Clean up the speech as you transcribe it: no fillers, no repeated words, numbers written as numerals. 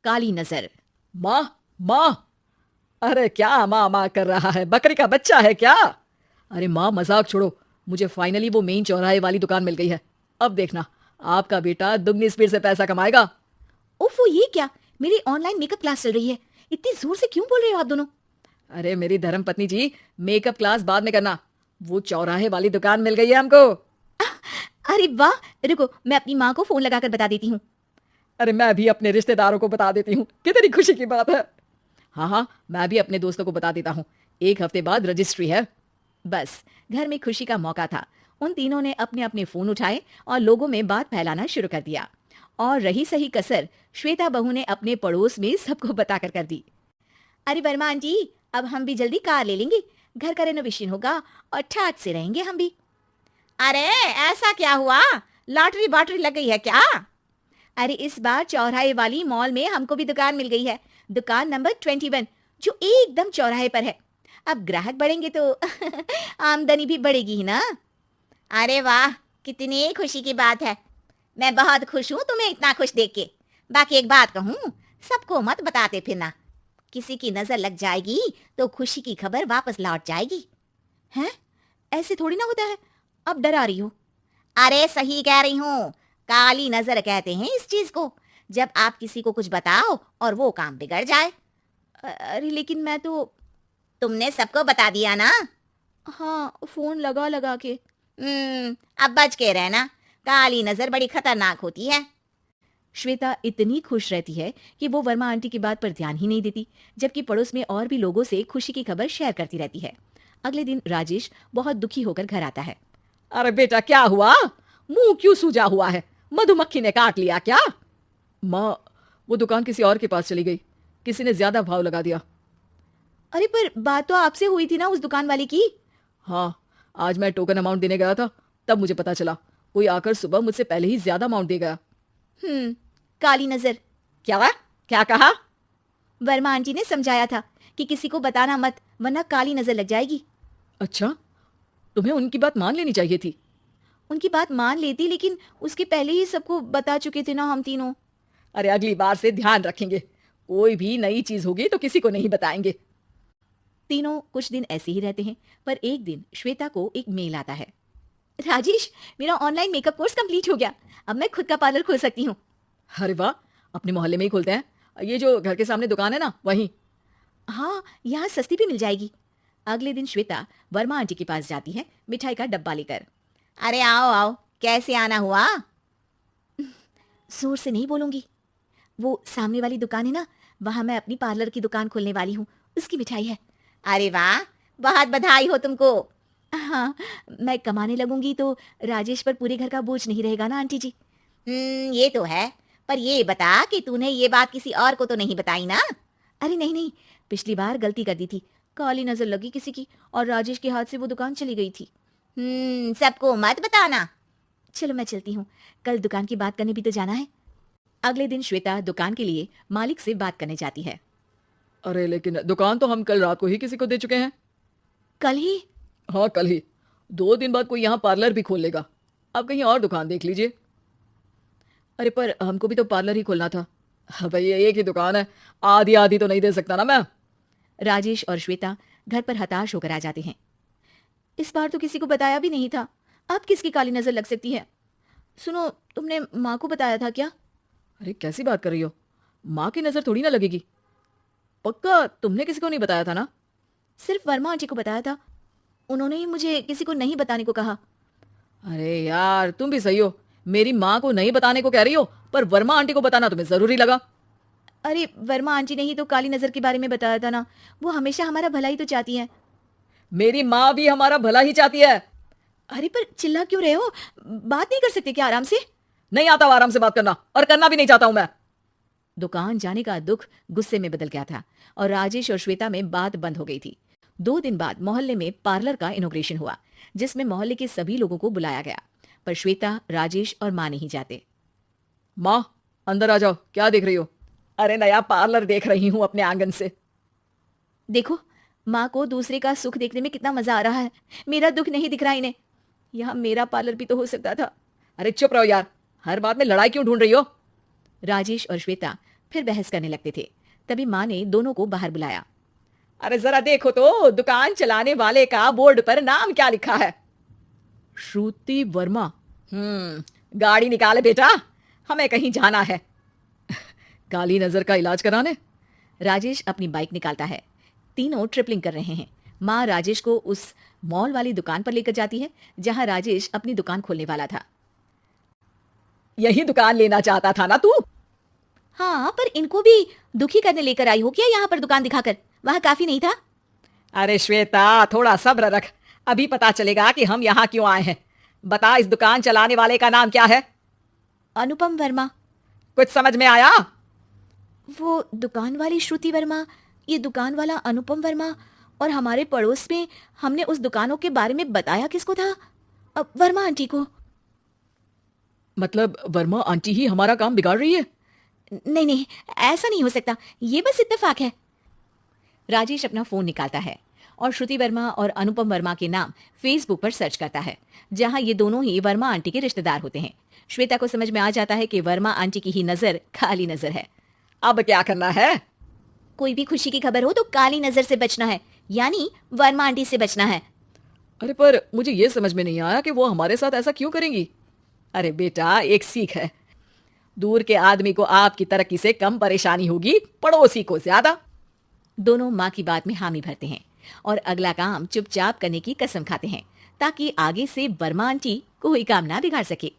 काली नजर। माँ, माँ, अरे क्या माँ माँ कर रहा है? बकरी का बच्चा है क्या? अरे माँ, मजाक छोड़ो। मुझे फाइनली वो मेन चौराहे वाली दुकान मिल गई है। अब देखना, आपका बेटा दुगनी स्पीड से पैसा कमाएगा। ओफो, ये क्या? मेरी ऑनलाइन मेकअप क्लास चल रही है। इतनी जोर से क्यों बोल रहे हो आप दोनों? अरे मेरी धर्म पत्नी जी, मेकअप क्लास बाद में करना। वो चौराहे वाली दुकान मिल गई है हमको। अरे वाह, रुको मैं अपनी माँ को फोन लगाकर बता देती हूँ। अरे मैं भी अपने रिश्तेदारों को बता देती हूँ, कितनी खुशी की बात है। हाँ हाँ, मैं भी अपने दोस्तों को बता देता हूँ। 1 हफ्ते बाद रजिस्ट्री है। बस, घर में खुशी का मौका था। उन तीनों ने अपने अपने फोन उठाए और लोगों में बात फैलाना शुरू कर दिया। और रही सही कसर श्वेता बहू ने अपने पड़ोस में सबको बताकर कर दी। अरे वर्मा आंटी, अब हम भी जल्दी कार ले लेंगे। घर का रेनोवेशन होगा और ठाट से रहेंगे हम भी। अरे ऐसा क्या हुआ? लॉटरी बाटरी लग गई है क्या? अरे इस बार चौराहे वाली मॉल में हमको भी दुकान मिल गई है। दुकान नंबर 21, जो एकदम चौराहे पर है। अब ग्राहक बढ़ेंगे तो आमदनी भी बढ़ेगी ही ना। अरे वाह, कितनी खुशी की बात है। मैं बहुत खुश हूँ तुम्हें इतना खुश देख के। बाकी एक बात कहूँ, सबको मत बताते फिरना। किसी की नजर लग जाएगी तो खुशी की खबर वापस लौट जाएगी। हैं? ऐसे थोड़ी ना होता है। अब डरा रही हो। अरे सही कह रही हूँ, काली नजर कहते हैं इस चीज को। जब आप किसी को कुछ बताओ और वो काम बिगड़ जाए। अरे लेकिन मैं तो। तुमने सबको बता दिया ना? हाँ, फोन लगा लगा के। अब बच के रहना, काली नजर बड़ी खतरनाक होती है। श्वेता इतनी खुश रहती है कि वो वर्मा आंटी की बात पर ध्यान ही नहीं देती, जबकि पड़ोस में और भी लोगों से खुशी की खबर शेयर करती रहती है। अगले दिन राजेश बहुत दुखी होकर घर आता है। अरे बेटा, क्या हुआ? मुंह क्यों सूजा हुआ है? मधुमक्खी ने काट लिया क्या? माँ, वो दुकान किसी और के पास चली गई। किसी ने ज्यादा भाव लगा दिया। अरे पर बात तो आपसे हुई थी ना उस दुकान वाले की। हाँ, आज मैं टोकन अमाउंट देने गया था, तब मुझे पता चला। कोई आकर सुबह मुझसे पहले ही ज्यादा अमाउंट दे गया। काली नजर। क्या? क्या कहा? वर्मा आंटी ने समझाया था कि किसी को बताना मत, वरना काली नजर लग जाएगी। अच्छा, तुम्हें उनकी बात मान लेनी चाहिए थी। उनकी बात मान लेती, लेकिन उसके पहले ही सबको बता चुके थे ना हम तीनों। अरे अगली बार से ध्यान रखेंगे। कोई भी नई चीज होगी तो किसी को नहीं बताएंगे। तीनों कुछ दिन ऐसे ही रहते हैं, पर एक दिन श्वेता को एक मेल आता है। राजेश, मेरा ऑनलाइन मेकअप कोर्स कंप्लीट हो गया। अब मैं खुद का पार्लर खोल सकती हूँ। अरे वाह, अपने मोहल्ले में ही खोलते हैं। ये जो घर के सामने दुकान है ना, वहीं। हाँ, यहाँ सस्ती भी मिल जाएगी। अगले दिन श्वेता वर्मा आंटी के पास जाती है मिठाई का डब्बा लेकर। अरे आओ आओ, कैसे आना हुआ? जोर से नहीं बोलूंगी। वो सामने वाली दुकान है ना, वहां मैं अपनी पार्लर की दुकान खोलने वाली हूँ, उसकी मिठाई है। अरे वाह, बहुत बधाई हो तुमको। हाँ, मैं कमाने लगूंगी तो राजेश पर पूरे घर का बोझ नहीं रहेगा ना आंटी जी। ये तो है। पर ये बता कि तूने ये बात किसी और को तो नहीं बताई ना? अरे नहीं नहीं, पिछली बार गलती कर दी थी। काली नजर लगी किसी की और राजेश के हाथ से वो दुकान चली गई थी। सबको मत बताना। चलो मैं चलती हूँ, कल दुकान की बात करने भी तो जाना है। अगले दिन श्वेता दुकान के लिए मालिक से बात करने जाती है। अरे लेकिन दुकान तो हम कल रात को ही किसी को दे चुके हैं। कल ही? हाँ, कल ही। 2 दिन बाद कोई यहाँ पार्लर भी खोल लेगा। आप कहीं और दुकान देख लीजिए। अरे पर हमको भी तो पार्लर ही खोलना था। हाँ भाई, ये एक ही दुकान है, आधी आधी तो नहीं दे सकता ना मैं। राजेश और श्वेता घर पर हताश होकर आ जाते हैं। इस बार तो किसी को बताया भी नहीं था, अब किसकी काली नजर लग सकती है? सुनो, तुमने माँ को बताया था क्या? अरे कैसी बात कर रही हो? माँ की नजर थोड़ी ना लगेगी। पक्का तुमने किसी को नहीं बताया था ना? सिर्फ वर्मा आंटी को बताया था। उन्होंने ही मुझे किसी को नहीं बताने को कहा। अरे यार, तुम भी सही हो। मेरी माँ को नहीं बताने को कह रही हो, पर वर्मा आंटी को बताना तुम्हें जरूरी लगा। अरे वर्मा आंटी ने ही तो काली नजर के बारे में बताया था ना। वो हमेशा हमारा भला ही तो चाहती है। मेरी माँ भी हमारा भला ही चाहती है। अरे पर चिल्ला क्यों रहे हो? बात नहीं कर सकते क्या आराम से? नहीं आता वो आराम से बात करना, और करना भी नहीं चाहता हूं मैं। दुकान जाने का दुख गुस्से में बदल गया था और राजेश और श्वेता में बात बंद हो गई थी। 2 दिन बाद मोहल्ले में पार्लर का इनॉग्रेशन हुआ, जिसमें मोहल्ले के सभी लोगों को बुलाया गया, पर श्वेता, राजेश और माँ नहीं जाते। माँ, अंदर आ जाओ, क्या देख रही हो? अरे नया पार्लर देख रही हूँ अपने आंगन से। देखो, माँ को दूसरे का सुख देखने में कितना मजा आ रहा है। मेरा दुख नहीं दिख रहा इन्हें। यहाँ मेरा पार्लर भी तो हो सकता था। अरे चुप रहो यार, हर बात में लड़ाई क्यों ढूंढ रही हो? राजेश और श्वेता फिर बहस करने लगते थे। तभी माँ ने दोनों को बाहर बुलाया। अरे जरा देखो तो दुकान चलाने वाले का बोर्ड पर नाम क्या लिखा है। श्रुति वर्मा। गाड़ी निकाले बेटा, हमें कहीं जाना है। काली नजर का इलाज कराने। राजेश अपनी बाइक निकालता है। तीनों ट्रिपलिंग कर रहे हैं। माँ राजेश को उस मॉल वाली दुकान पर लेकर जाती है जहां राजेश अपनी दुकान खोलने वाला था। यही दुकान लेना चाहता था ना तू? हाँ, पर इनको भी दुखी करने लेकर आई हो क्या यहाँ पर दुकान दिखाकर? वहाँ काफी नहीं था? अरे श्वेता, थोड़ा सब्र रख, अभी पता चलेगा कि हम यहाँ क्यों आए हैं। बता, इस दुकान चलाने वाले का नाम क्या है? अनुपम वर्मा। कुछ समझ में आया? वो दुकान वाली श्रुति वर्मा, ये दुकान वाला अनुपम वर्मा, और हमारे पड़ोस में हमने उस दुकानों के बारे में बताया किसको था? वर्मा आंटी को। मतलब वर्मा आंटी ही हमारा काम बिगाड़ रही है? नहीं नहीं, ऐसा नहीं हो सकता, ये बस इत्तेफाक है। राजेश अपना फोन निकालता है और श्रुति वर्मा और अनुपम वर्मा के नाम फेसबुक पर सर्च करता है, जहां ये दोनों ही वर्मा आंटी के रिश्तेदार होते हैं। श्वेता को समझ में आ जाता है कि वर्मा आंटी की ही नजर काली नजर है। अब क्या करना है? कोई भी खुशी की खबर हो तो काली नजर से बचना है, यानी वर्मा आंटी से बचना है। अरे पर मुझे ये समझ में नहीं आया कि वो हमारे साथ ऐसा क्यों करेंगी। अरे बेटा, एक सीख है, दूर के आदमी को आपकी तरक्की से कम परेशानी होगी, पड़ोसी को ज्यादा। दोनों माँ की बात में हामी भरते हैं और अगला काम चुपचाप करने की कसम खाते हैं, ताकि आगे से वर्मा आंटी कोई काम ना बिगाड़ सके।